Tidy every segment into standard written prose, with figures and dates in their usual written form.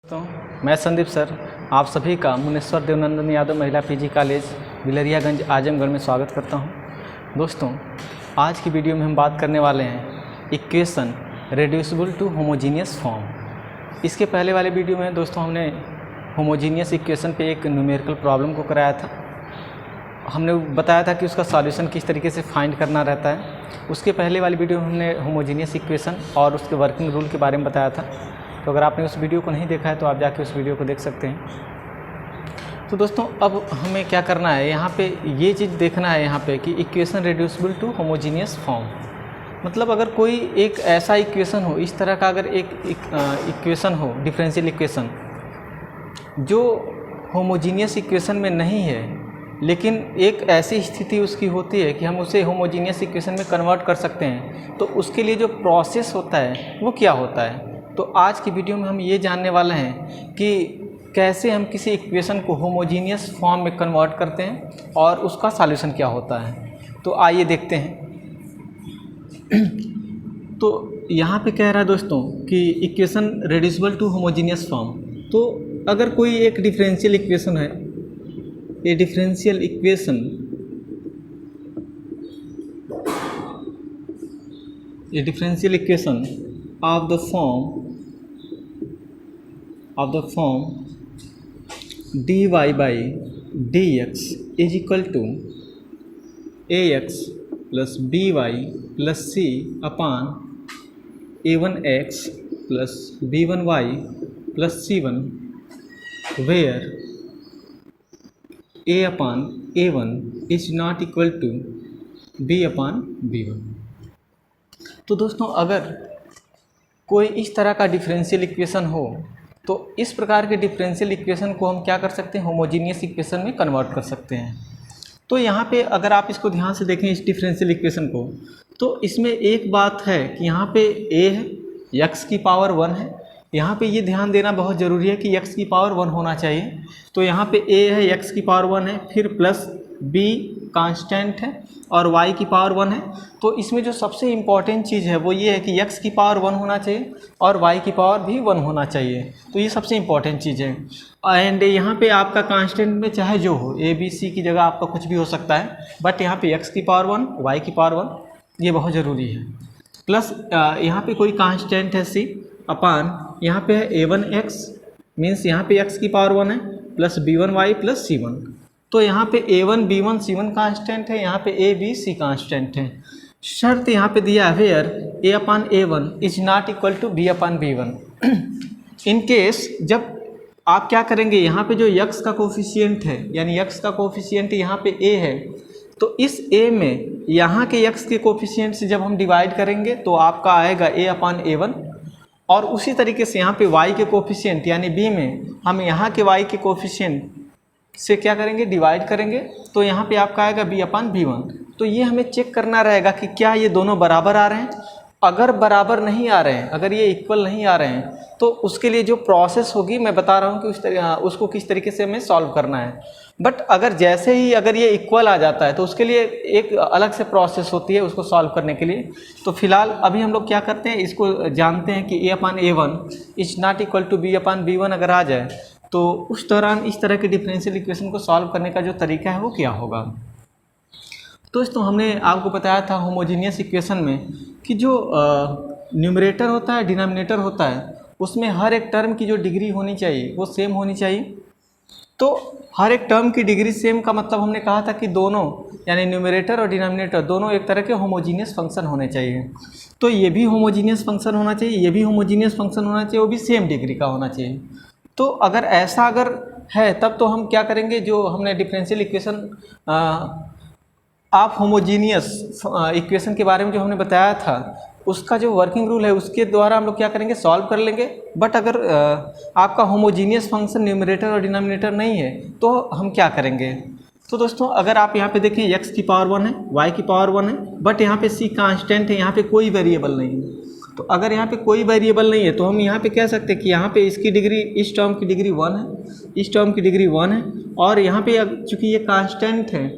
दोस्तों मैं संदीप सर आप सभी का मुनेश्वर देवनंदन यादव महिला पीजी कॉलेज बिलरियागंज आजमगढ़ में स्वागत करता हूं। दोस्तों आज की वीडियो में हम बात करने वाले हैं equation reducible to homogeneous form. इसके पहले वाले वीडियो में दोस्तों हमने होमोजीनियस इक्वेशन पे एक न्यूमेरिकल प्रॉब्लम को कराया था। हमने बताया था कि उसका सॉल्यूशन किस तरीके से फाइंड करना रहता है। उसके पहले वाली वीडियो में हमने होमोजीनियस इक्वेशन और उसके वर्किंग रूल के बारे में बताया था। तो अगर आपने उस वीडियो को नहीं देखा है तो आप जाके उस वीडियो को देख सकते हैं। तो दोस्तों अब हमें क्या करना है, यहाँ पे ये चीज़ देखना है यहाँ पे कि equation reducible to homogeneous form, मतलब अगर कोई एक ऐसा इक्वेशन हो, इस तरह का अगर एक इक्वेशन हो डिफरेंशियल इक्वेशन जो होमोजीनियस इक्वेशन में नहीं है, लेकिन एक ऐसी स्थिति उसकी होती है कि हम उसे होमोजीनियस इक्वेशन में कन्वर्ट कर सकते हैं, तो उसके लिए जो प्रोसेस होता है वो क्या होता है। तो आज की वीडियो में हम ये जानने वाले हैं कि कैसे हम किसी इक्वेशन को होमोजीनियस फॉर्म में कन्वर्ट करते हैं और उसका सॉल्यूशन क्या होता है। तो आइए देखते हैं। तो यहाँ पे कह रहा है दोस्तों कि equation reducible to homogeneous form. तो अगर कोई एक डिफरेंशियल इक्वेशन है, ये differential equation of the form dy by dx is equal to ax plus by plus c upon a1x plus b1y plus c1, where a upon a1 is not equal to b upon b1। तो दोस्तों अगर कोई इस तरह का differential equation हो तो इस प्रकार के डिफरेंशियल इक्वेशन को हम क्या कर सकते हैं, होमोजीनियस इक्वेशन में कन्वर्ट कर सकते हैं। तो यहाँ पे अगर आप इसको ध्यान से देखें इस डिफरेंशियल इक्वेशन को, तो इसमें एक बात है कि यहाँ पे a है, x की पावर 1 है। यहाँ पे ये ध्यान देना बहुत ज़रूरी है कि x की पावर 1 होना चाहिए। तो यहाँ पे a है, x की पावर 1 है, फिर प्लस b कांस्टेंट है और y की पावर 1 है। तो इसमें जो सबसे इम्पॉर्टेंट चीज़ है वो ये है कि x की पावर 1 होना चाहिए और y की पावर भी 1 होना चाहिए। तो ये सबसे इम्पॉर्टेंट चीज़ है। एंड यहाँ पे आपका कांस्टेंट में चाहे जो हो, a b c की जगह आपका कुछ भी हो सकता है, बट यहाँ पे x की पावर 1 y की पावर 1 ये बहुत ज़रूरी है। प्लस यहाँ पे कोई कांस्टेंट है c अपान यहाँ पे है a1x, मीन्स यहाँ पे x की पावर 1 है, प्लस b1y प्लस c1। तो यहाँ पे a1 b1 c1 कांस्टेंट है, यहाँ पे a b c कांस्टेंट है। शर्त यहाँ पे दिया है where a upon a1 is not equal to b upon b1। In case जब आप क्या करेंगे, यहाँ पे जो x का कोफिशिएंट है, यानी x का कोफिशिएंट यहाँ पे a है, तो इस a में यहाँ के x के कोफिशिएंट से जब हम डिवाइड करेंगे तो आपका आएगा a अपान a1। और उसी तरीके से यहाँ पे y के कोफिशिएंट यानी b में हम यहाँ के y के कोफिशिएंट से क्या करेंगे, डिवाइड करेंगे, तो यहाँ पे आपका आएगा b अपान b1। तो ये हमें चेक करना रहेगा कि क्या ये दोनों बराबर आ रहे हैं। अगर बराबर नहीं आ रहे हैं, अगर ये इक्वल नहीं आ रहे हैं, तो उसके लिए जो प्रोसेस होगी मैं बता रहा हूँ कि उसको किस तरीके से हमें सॉल्व करना है। बट अगर जैसे ही अगर ये इक्वल आ जाता है तो उसके लिए एक अलग से प्रोसेस होती है उसको सॉल्व करने के लिए। तो फिलहाल अभी हम लोग क्या करते हैं, इसको जानते हैं कि a upon a1 is not equal to b upon b1 अगर आ जाए तो उस दौरान इस तरह के डिफरेंशियल इक्वेशन को सॉल्व करने का जो तरीका है वो क्या होगा। दोस्तों हमने आपको बताया था होमोजीनियस इक्वेशन में कि जो न्यूमरेटर होता है, डिनोमिनेटर होता है, उसमें हर एक टर्म की जो डिग्री होनी चाहिए वो सेम होनी चाहिए। तो हर एक टर्म की डिग्री सेम का मतलब हमने कहा था कि दोनों यानी न्यूमरेटर और डिनोमिनेटर दोनों एक तरह के होमोजीनियस फंक्शन होने चाहिए। तो ये भी होमोजीनियस फंक्शन होना चाहिए, ये भी होमोजीनियस फंक्शन होना चाहिए, वो भी सेम डिग्री का होना चाहिए। तो अगर ऐसा अगर है तब तो हम क्या करेंगे, जो हमने डिफरेंशियल इक्वेशन आप होमोजीनियस इक्वेशन के बारे में जो हमने बताया था उसका जो वर्किंग रूल है उसके द्वारा हम लोग क्या करेंगे, सॉल्व कर लेंगे। बट अगर आपका होमोजीनियस फंक्शन न्यूमरेटर और डिनोमिनेटर नहीं है तो हम क्या करेंगे। तो दोस्तों अगर आप यहाँ पे देखें x की पावर 1 है, y की पावर 1 है, बट यहाँ पे c कांस्टेंट है, यहाँ पे कोई वेरिएबल नहीं है। तो अगर यहाँ पे कोई वेरिएबल नहीं है तो हम यहाँ पे कह सकते हैं कि यहाँ पे इसकी डिग्री, इस टर्म की डिग्री 1 है, इस टर्म की डिग्री 1 है, और यहाँ पे चूँकि ये कांस्टेंट है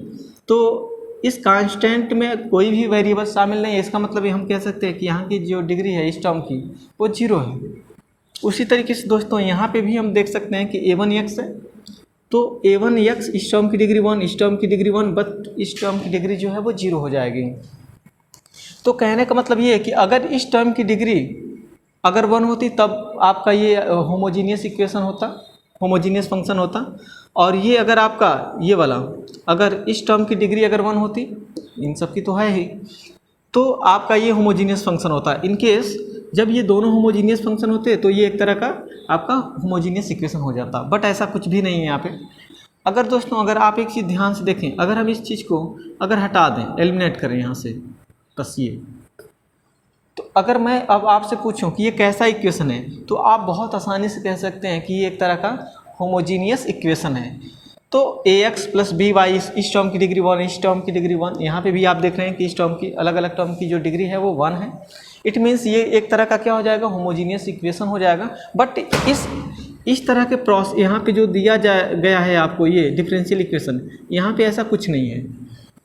तो इस कांस्टेंट में कोई भी वेरिएबल शामिल नहीं है। इसका मतलब ये हम कह सकते हैं कि यहाँ की जो डिग्री है इस टर्म की वो 0 है। उसी तरीके से दोस्तों यहाँ पे भी हम देख सकते हैं कि a1x है, तो a1x इस टर्म की डिग्री 1, इस टर्म की डिग्री 1, बट इस टर्म की डिग्री जो है वो 0 हो जाएगी। तो कहने का मतलब ये है कि अगर इस टर्म की डिग्री अगर 1 होती तब आपका ये होमोजीनियस इक्वेशन होता, होमोजीनियस फंक्शन होता, और ये अगर आपका ये वाला अगर इस टर्म की डिग्री अगर 1 होती, इन सब की तो है ही, तो आपका ये होमोजीनियस फंक्शन होता। इन केस जब ये दोनों होमोजीनियस फंक्शन होते तो ये एक तरह का आपका होमोजीनियस इक्वेशन हो जाता, बट ऐसा कुछ भी नहीं है यहाँ पे। अगर दोस्तों अगर आप एक चीज़ ध्यान से देखें, अगर हम इस चीज़ को अगर हटा दें, एलिमिनेट करें यहाँ से, बस ये, तो अगर मैं अब आपसे पूछूं कि ये कैसा इक्वेशन है, तो आप बहुत आसानी से कह सकते हैं कि ये एक तरह का होमोजीनियस इक्वेशन है। तो ax प्लस बी वाई, इस टर्म की डिग्री 1, इस टर्म की डिग्री 1, यहाँ पे भी आप देख रहे हैं कि इस टर्म की अलग अलग टर्म की जो डिग्री है वो 1 है। इट मीन्स ये एक तरह का क्या हो जाएगा, होमोजीनियस इक्वेशन हो जाएगा। बट इस तरह के प्रोसेस यहाँ पे जो दिया गया है आपको ये डिफरेंशियल इक्वेशन, यहाँ पे ऐसा कुछ नहीं है।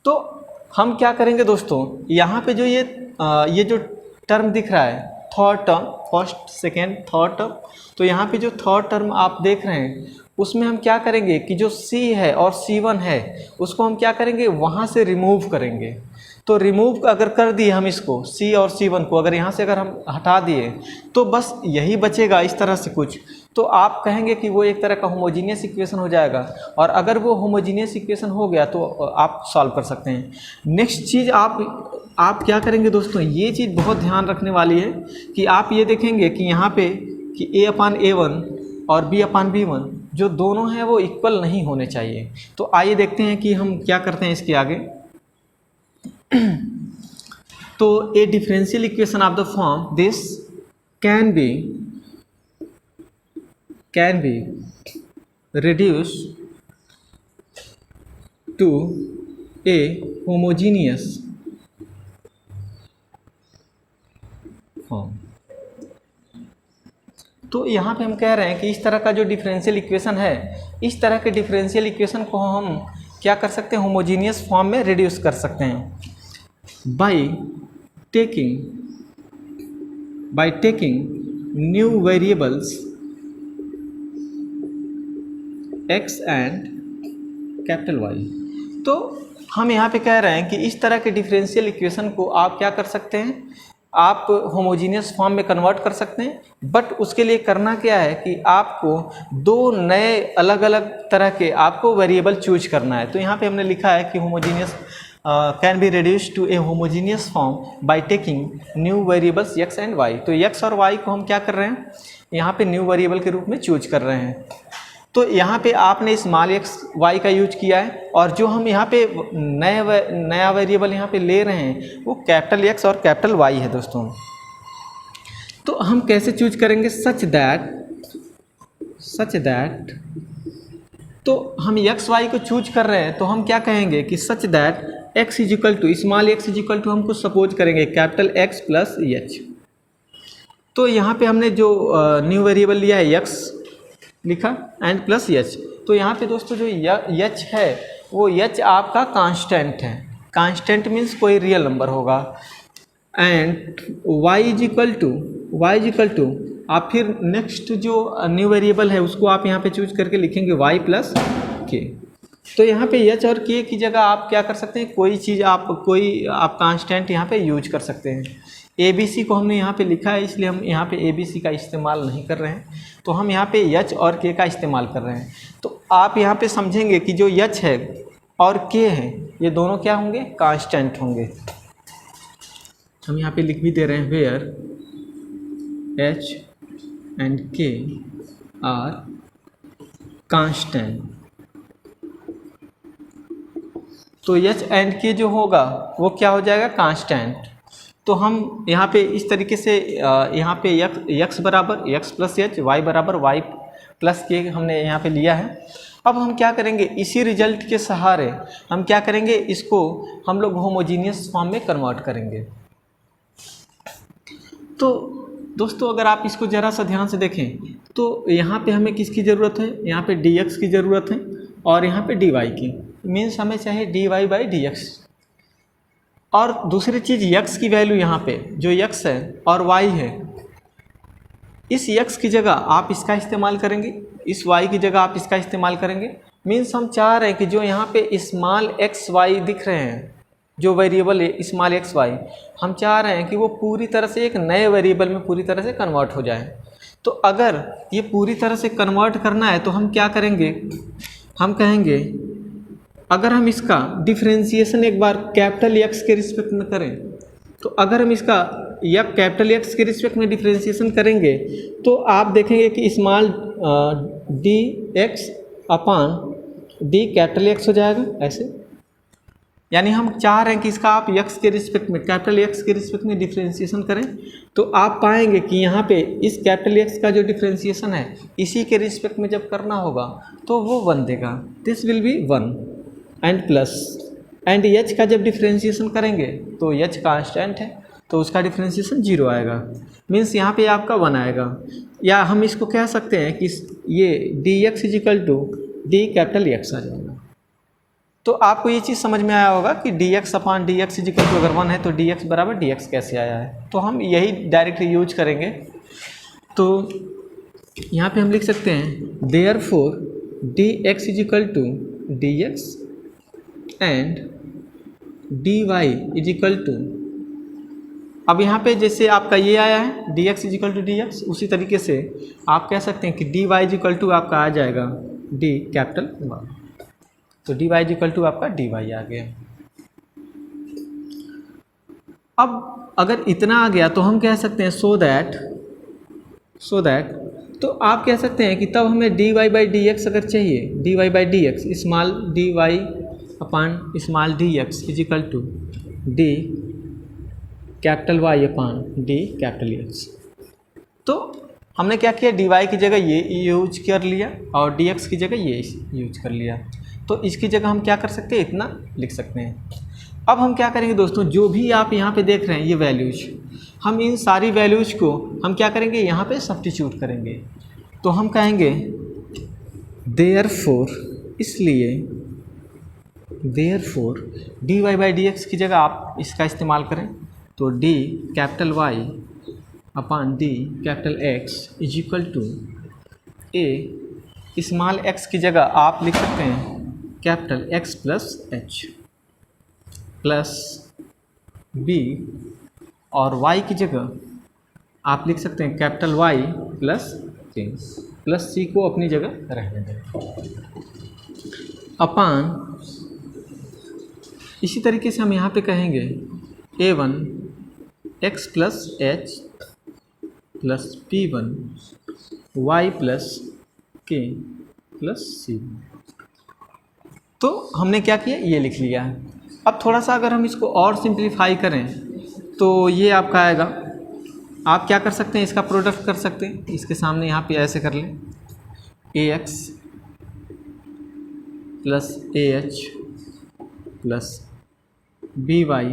तो हम क्या करेंगे दोस्तों, यहाँ पे जो ये जो टर्म दिख रहा है, third term, first second third term, तो यहाँ पे जो थर्ड टर्म आप देख रहे हैं उसमें हम क्या करेंगे कि जो c है और c1 है उसको हम क्या करेंगे, वहाँ से रिमूव करेंगे। तो रिमूव अगर कर दिए हम इसको, c और c1 को अगर यहाँ से अगर हम हटा दिए तो बस यही बचेगा इस तरह से कुछ। तो आप कहेंगे कि वो एक तरह का होमोजीनियस इक्वेशन हो जाएगा, और अगर वो होमोजीनियस इक्वेशन हो गया तो आप सॉल्व कर सकते हैं। नेक्स्ट चीज़ आप क्या करेंगे दोस्तों, ये चीज़ बहुत ध्यान रखने वाली है कि आप ये देखेंगे कि यहाँ पे कि a/a1 और b/b1 जो दोनों हैं वो इक्वल नहीं होने चाहिए। तो आइए देखते हैं कि हम क्या करते हैं इसके आगे। तो ए differential equation of the form this can be reduced to a homogeneous form। तो यहाँ पे हम कह रहे हैं कि इस तरह का जो डिफरेंशियल इक्वेशन है, इस तरह के डिफरेंशियल इक्वेशन को हम क्या कर सकते हैं, होमोजीनियस फॉर्म में रिड्यूस कर सकते हैं bye taking new variables x and capital Y। तो हम यहाँ पे कह रहे हैं कि इस तरह के डिफरेंशियल इक्वेशन को आप क्या कर सकते हैं, आप होमोजीनियस फॉर्म में कन्वर्ट कर सकते हैं। बट उसके लिए करना क्या है कि आपको दो नए अलग अलग तरह के आपको वेरिएबल चूज करना है। तो यहाँ पे हमने लिखा है कि homogeneous can be reduced to a homogeneous form by taking new variables x and y। तो x और y को हम क्या कर रहे हैं, यहाँ पे न्यू वेरिएबल के रूप में चूज कर रहे हैं। तो यहाँ पे आपने स्मॉल x y का यूज किया है, और जो हम यहाँ पे नया वेरिएबल यहाँ पे ले रहे हैं वो कैपिटल X और कैपिटल Y है दोस्तों। तो हम कैसे चूज करेंगे, सच दैट तो हम x y को चूज कर रहे हैं तो हम क्या कहेंगे कि such that x is equal to small x is equal to हमको सपोज करेंगे कैपिटल X प्लस H। तो यहाँ पे हमने जो न्यू वेरिएबल लिया है x लिखा एंड प्लस H। तो यहाँ पे दोस्तों जो H है वो H आपका कांस्टेंट है, कांस्टेंट मीन्स कोई रियल नंबर होगा, and y is equal to आप फिर नेक्स्ट जो न्यू वेरिएबल है उसको आप यहाँ पे चूज करके लिखेंगे y प्लस k। तो यहाँ पे H और k की जगह आप क्या कर सकते हैं, कोई आप कांस्टेंट यहाँ पे यूज कर सकते हैं। ABC को हमने यहाँ पे लिखा है इसलिए हम यहाँ पे ABC का इस्तेमाल नहीं कर रहे हैं, तो हम यहाँ पे H और K का इस्तेमाल कर रहे हैं। तो आप यहाँ पे समझेंगे कि जो H है और K है ये दोनो क्या होंगे, कांस्टेंट होंगे। हम यहाँ पे लिख भी दे रहे हैं where H and K are constant. तो H एंड K जो होगा वो क्या हो जाएगा, कांस्टेंट। तो हम यहाँ पे इस तरीके से यहाँ पे x बराबर x प्लस H, y बराबर y प्लस K हमने यहाँ पे लिया है। अब हम क्या करेंगे, इसी रिजल्ट के सहारे हम क्या करेंगे, इसको हम लोग होमोजीनियस फॉर्म में कन्वर्ट करेंगे। तो दोस्तों अगर आप इसको ज़रा सा ध्यान से देखें तो यहाँ पे हमें किसकी ज़रूरत है, यहाँ पे dx की ज़रूरत है और यहाँ पे dy की, मीन्स हमें चाहिए dy बाई dx। और दूसरी चीज़ x की वैल्यू यहाँ पे जो x है और y है इस x की जगह आप इसका इस्तेमाल करेंगे, इस y की जगह आप इसका इस्तेमाल करेंगे। मीन्स हम चाह रहे हैं कि जो यहाँ पे स्मॉल एक्स वाई दिख रहे हैं, जो वेरिएबल है स्मॉल एक्स वाई, हम चाह रहे हैं कि वो पूरी तरह से एक नए वेरिएबल में पूरी तरह से कन्वर्ट हो जाए। तो अगर ये पूरी तरह से कन्वर्ट करना है तो हम क्या करेंगे, हम कहेंगे अगर हम इसका डिफरेंशिएशन एक बार कैपिटल एक्स के रिस्पेक्ट में करें, तो अगर हम इसका या कैपिटल एक्स के रिस्पेक्ट में डिफरेंशिएशन करेंगे तो आप देखेंगे कि small D X upon D capital x हो जाएगा ऐसे। यानी हम चाह रहे हैं कि इसका आप एक्स के रिस्पेक्ट में, कैपिटल एक्स के रिस्पेक्ट में डिफरेंशिएशन करें, तो आप पाएंगे कि यहाँ पे इस कैपिटल एक्स का जो डिफरेंशिएशन है इसी के रिस्पेक्ट में जब करना होगा तो वो 1 देगा, this will be 1 and plus and H का जब डिफरेंशिएशन करेंगे तो एच कांस्टेंट है तो उसका डिफरेंशिएशन 0 आएगा, मीन्स यहाँ पे आपका 1 आएगा। या हम इसको कह सकते हैं कि ये d x is equal to D capital x आ जाएगा। तो आपको ये चीज़ समझ में आया होगा कि D X upon D x is equal to अगर 1 है तो डी एक्स बराबर डी एक्स कैसे आया है। तो हम यही डायरेक्ट यूज करेंगे। तो यहाँ पे हम लिख सकते हैं therefore D x is equal to D X and D Y is equal to, अब यहाँ पे जैसे आपका ये आया है D x is equal to D X, उसी तरीके से आप कह सकते हैं कि डी वाई इजिकल टू आपका आ जाएगा डी कैपिटल वाई, तो डी वाई इजिकल टू आपका डी वाई आ गया। अब अगर इतना आ गया तो हम कह सकते हैं सो दैट तो आप कह सकते हैं कि तब हमें D Y by D X अगर चाहिए, D Y by D X small D Y upon small D x is equal to D capital Y upon D capital X. तो हमने क्या किया, डी वाई की जगह ये यूज कर लिया और डी एक्स की जगह ये यूज कर लिया। तो इसकी जगह हम क्या कर सकते हैं, इतना लिख सकते हैं। अब हम क्या करेंगे दोस्तों, जो भी आप यहाँ पे देख रहे हैं ये वैल्यूज, हम इन सारी वैल्यूज को हम क्या करेंगे यहाँ पे सब्स्टिट्यूट करेंगे। तो हम कहेंगे देयरफॉर, इसलिए therefore D Y by D X की जगह आप इसका इस्तेमाल करें, तो D capital Y upon D capital X is equal to A small X की जगह आप लिख सकते हैं capital X plus H plus B, और y की जगह आप लिख सकते हैं capital Y plus C, plus C को अपनी जगह रहने दें अपान, इसी तरीके से हम यहाँ पे कहेंगे a1 x plus H plus p1 y plus k plus c. तो हमने क्या किया, ये लिख लिया है। अब थोड़ा सा अगर हम इसको और सिंप्लीफाई करें तो ये आपका आएगा, आप क्या कर सकते हैं, इसका प्रोडक्ट कर सकते हैं, इसके सामने यहाँ पे ऐसे कर लें ax plus ah plus by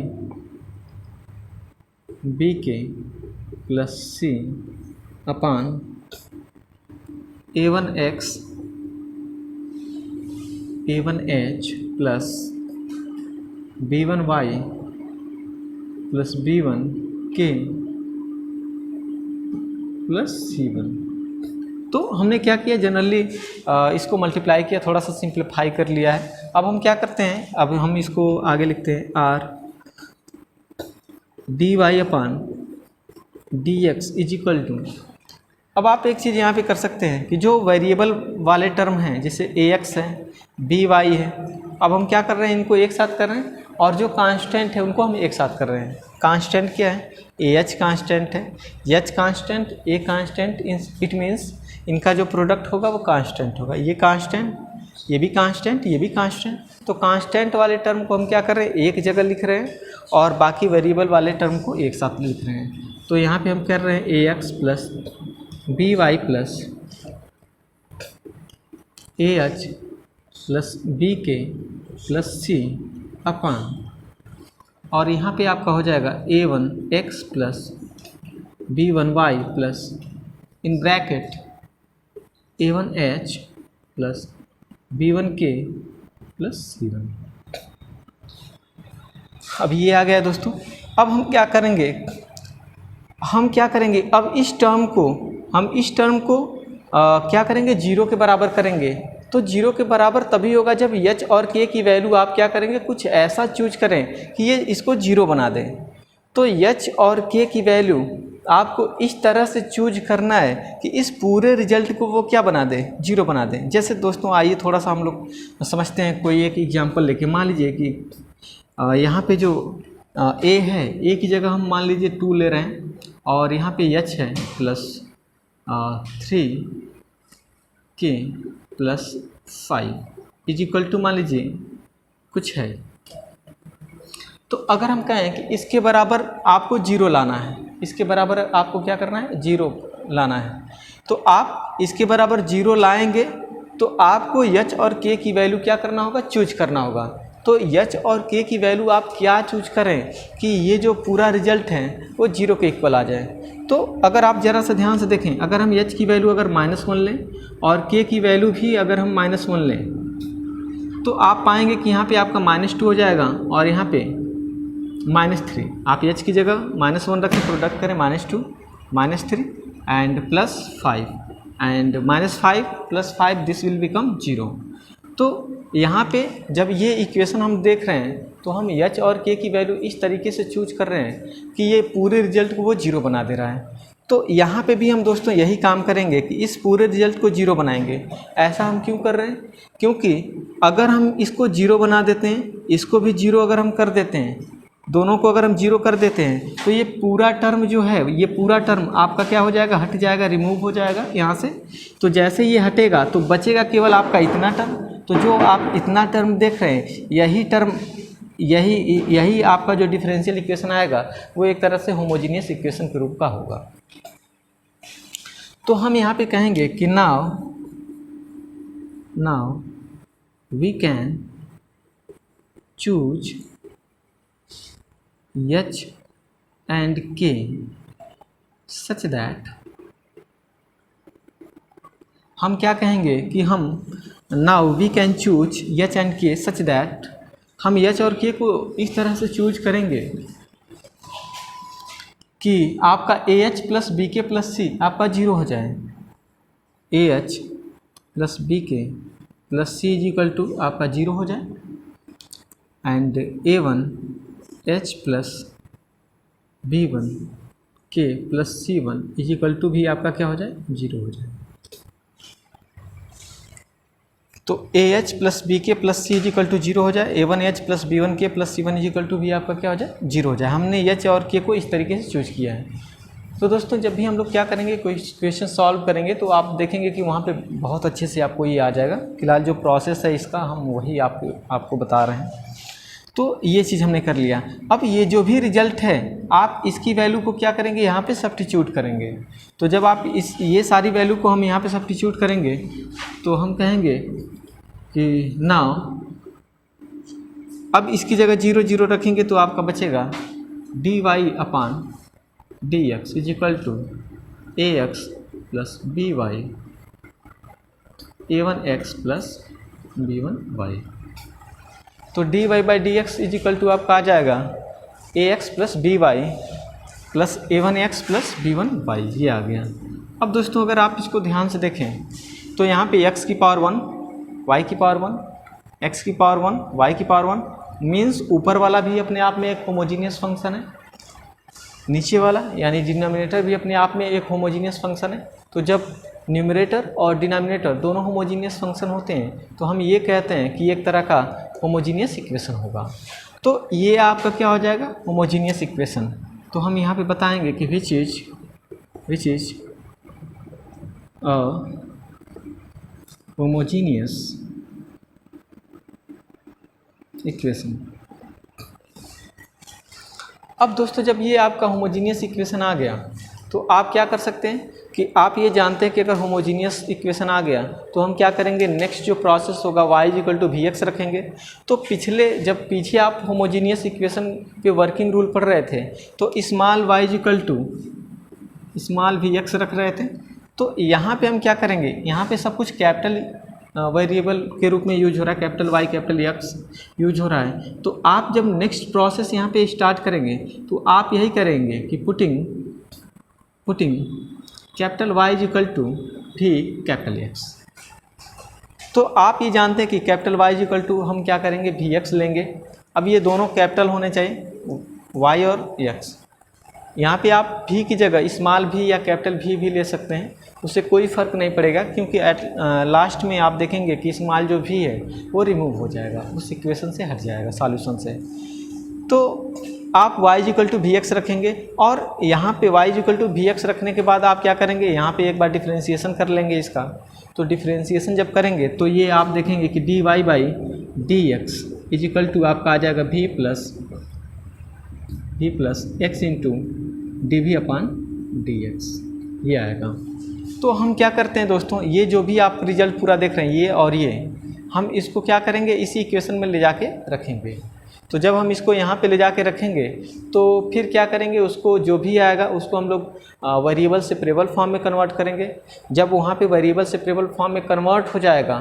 bk plus c upon a1x a1h plus b1y plus b1k plus c1। तो हमने क्या किया, जनरली इसको मल्टीप्लाई किया, थोड़ा सा सिंप्लीफाई कर लिया है। अब हम क्या करते हैं, अब हम इसको आगे लिखते हैं or D Y upon D x is equal to, अब आप एक चीज़ यहाँ पे कर सकते हैं कि जो वेरिएबल वाले टर्म हैं जैसे ए एक्स है बी वाई है, अब हम क्या कर रहे हैं, इनको एक साथ कर रहे हैं, और जो कांस्टेंट है उनको हम एक साथ कर रहे हैं। कांस्टेंट क्या है, ए एच कांस्टेंट है, H constant, a constant, it means इनका जो प्रोडक्ट होगा वो कांस्टेंट होगा। ये कांस्टेंट, ये भी कांस्टेंट, ये भी कांस्टेंट। तो कांस्टेंट वाले टर्म को हम क्या कर रहे हैं, एक जगह लिख रहे हैं, और बाकी वेरिएबल वाले टर्म को एक साथ लिख रहे हैं। तो यहाँ पे हम कर रहे हैं a x plus b y plus a h plus b k plus c upon, और यहाँ पे आपका हो जाएगा a1 x plus b1 y plus in bracket a1 h plus b1 k plus c1। अब ये आ गया दोस्तों। अब हम क्या करेंगे, अब इस टर्म को हम इस टर्म को क्या करेंगे, जीरो के बराबर करेंगे। तो जीरो के बराबर तभी होगा जब एच और के की वैल्यू आप क्या करेंगे, कुछ ऐसा चूज करें कि ये इसको जीरो बना दें। तो एच और के की वैल्यू आपको इस तरह से चूज करना है कि इस पूरे रिजल्ट को वो क्या बना दे, जीरो बना दें। जैसे दोस्तों आइए थोड़ा सा हम लोग समझते हैं, कोई एक एग्जांपल लेके। मान लीजिए कि यहाँ पे जो ए है, ए की जगह हम मान लीजिए 2 ले रहे हैं, और यहाँ पे एच है plus 3 plus 5 is equal to मान लीजिए कुछ है। तो अगर हम कहें कि इसके बराबर आपको जीरो लाना है, इसके बराबर आपको क्या करना है, जीरो लाना है, तो आप इसके बराबर जीरो लाएंगे तो आपको एच और के की वैल्यू क्या करना होगा, चूज करना होगा। तो एच और के की वैल्यू आप क्या चूज करें कि ये जो पूरा रिजल्ट है वो जीरो के इक्वल आ जाए। तो अगर आप ज़रा सा ध्यान से देखें, अगर हम एच की वैल्यू अगर -1 लें और के की वैल्यू भी अगर हम -1 लें, तो आप पाएंगे कि यहाँ पे आपका -2 हो जाएगा और यहाँ पे -3। आप एच की जगह -1 रखें, प्रोडक्ट करें -2 -3 and +5 and -5 + 5 this will become 0। तो यहाँ पे जब ये इक्वेशन हम देख रहे हैं तो हम एच और के की वैल्यू इस तरीके से चूज कर रहे हैं कि ये पूरे रिजल्ट को वो जीरो बना दे रहा है। तो यहाँ पे भी हम दोस्तों यही काम करेंगे कि इस पूरे रिजल्ट को जीरो बनाएंगे। ऐसा हम क्यों कर रहे हैं, क्योंकि अगर हम इसको जीरो बना देते हैं, इसको भी जीरो अगर हम कर देते हैं, दोनों को अगर हम जीरो कर देते हैं, तो ये पूरा टर्म जो है, ये पूरा टर्म आपका क्या हो जाएगा, हट जाएगा, रिमूव हो जाएगा यहाँ से। तो जैसे ये हटेगा तो बचेगा केवल आपका इतना टर्म। तो जो आप इतना टर्म देख रहे हैं, यही टर्म, यही आपका जो डिफरेंशियल इक्वेशन आएगा वो एक तरह से होमोजीनियस इक्वेशन के रूप का होगा। तो हम यहाँ पे कहेंगे कि now we can choose H and K such that, हम क्या कहेंगे कि हम now we can choose H and K such that, हम एच और के को इस तरह से चूज करेंगे कि आपका a h plus b k plus c आपका जीरो हो जाए। A h plus b k plus c is equal to आपका जीरो हो जाए, and a one h plus b one के plus C one is equal to भी आपका क्या हो जाए, जीरो हो जाए। तो a h plus b k plus c is equal to zero हो जाए, a one h plus b one के plus C one is equal to भी आपका क्या हो जाए, जीरो हो जाए। हमने एच और के को इस तरीके से चूज किया है। तो दोस्तों जब भी हम लोग क्या करेंगे, कोई क्वेश्चन सॉल्व करेंगे तो आप देखेंगे कि वहाँ पे बहुत अच्छे से आपको ये आ जाएगा। फिलहाल जो प्रोसेस है इसका हम वही आपको बता रहे हैं। तो ये चीज़ हमने कर लिया। अब ये जो भी रिजल्ट है आप इसकी वैल्यू को क्या करेंगे, यहाँ पे सब्स्टिट्यूट करेंगे। तो जब आप ये सारी वैल्यू को हम यहाँ पे सब्स्टिट्यूट करेंगे तो हम कहेंगे कि नाउ, अब इसकी जगह 0 0 रखेंगे तो आपका बचेगा dy upon D x is equal to a x plus b y a one x plus b one y. तो dy by D x is equal to आपका आ जाएगा a x plus b y plus a one x plus b one y, ये आ गया। अब दोस्तों अगर आप इसको ध्यान से देखें तो यहाँ पे x की पावर 1, y की पावर 1, x की पावर 1, y की पावर 1 मीन्स ऊपर वाला भी अपने आप में एक होमोजीनियस फंक्शन है, नीचे वाला यानी डिनोमिनेटर भी अपने आप में एक होमोजीनियस फंक्शन है। तो जब न्यूमरेटर और डिनोमिनेटर दोनों होमोजीनियस फंक्शन होते हैं तो हम ये कहते हैं कि एक तरह का होमोजीनियस इक्वेशन होगा। तो ये आपका क्या हो जाएगा, होमोजीनियस इक्वेशन। तो हम यहाँ पे बताएंगे कि which is a homogeneous equation. अब दोस्तों जब ये आपका होमोजीनियस इक्वेशन आ गया तो आप क्या कर सकते हैं कि आप ये जानते हैं कि अगर होमोजीनियस इक्वेशन आ गया तो हम क्या करेंगे, नेक्स्ट जो प्रोसेस होगा y equal to V X रखेंगे। तो पीछे आप होमोजीनियस इक्वेशन पे वर्किंग रूल पढ़ रहे थे तो small y equal to small V X रख रहे थे। तो यहाँ पे हम क्या करेंगे, यहाँ पे सब कुछ कैपिटल वेरिएबल के रूप में यूज हो रहा है, capital Y capital X use हो रहा है। तो आप जब नेक्स्ट प्रोसेस यहाँ पे स्टार्ट करेंगे तो आप यही करेंगे कि putting capital Y is equal to भी कैपिटल X। तो आप ये जानते हैं कि capital Y is equal to हम क्या करेंगे, भी एक्स लेंगे। अब ये दोनों कैपिटल होने चाहिए, Y और X। यहाँ पे आप भी की जगह स्मॉल भी या कैपिटल भी ले सकते हैं, उससे कोई फ़र्क नहीं पड़ेगा, क्योंकि लास्ट में आप देखेंगे कि स्मॉल जो भी है वो रिमूव हो जाएगा, उस इक्वेशन से हट जाएगा, सॉल्यूशन से। तो आप y equal to V X रखेंगे, और यहाँ पे y equal to V X रखने के बाद आप क्या करेंगे, यहाँ पे एक बार डिफ्रेंशिएशन कर लेंगे इसका। तो डिफ्रेंशिएशन जब करेंगे तो ये आप देखेंगे कि dy by D x is equal to आपका आ जाएगा v plus x into d v upon d x, ये आएगा। तो हम क्या करते हैं दोस्तों, ये जो भी आप रिजल्ट पूरा देख रहे हैं, ये और ये, हम इसको क्या करेंगे, इसी इक्वेशन में ले जाके रखेंगे। तो जब हम इसको यहाँ पे ले जाके रखेंगे तो फिर क्या करेंगे, उसको जो भी आएगा उसको हम लोग वेरिएबल सेपरेबल फॉर्म में कन्वर्ट करेंगे। जब वहाँ पे वेरिएबल सेपरेबल फॉर्म में कन्वर्ट हो जाएगा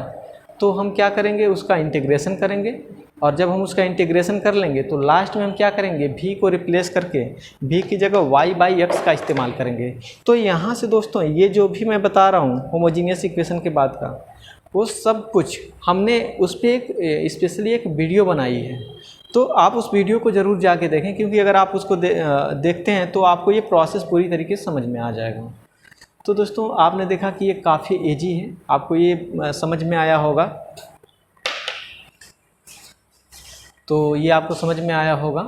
तो हम क्या करेंगे, उसका इंटीग्रेशन करेंगे, और जब हम उसका इंटीग्रेशन कर लेंगे तो लास्ट में हम क्या करेंगे, v को रिप्लेस करके v की जगह y बाई एक्स का इस्तेमाल करेंगे। तो यहाँ से दोस्तों ये जो भी मैं बता रहा हूँ होमोजीनियस इक्वेशन के बाद का, वो सब कुछ हमने उस पर एक स्पेशली एक वीडियो बनाई है। तो आप उस वीडियो को ज़रूर जाके देखें, क्योंकि अगर आप उसको देखते हैं तो आपको ये प्रोसेस पूरी तरीके से समझ में आ जाएगा। तो दोस्तों आपने देखा कि ये काफ़ी ईजी है, आपको ये समझ में आया होगा। तो ये आपको समझ में आया होगा।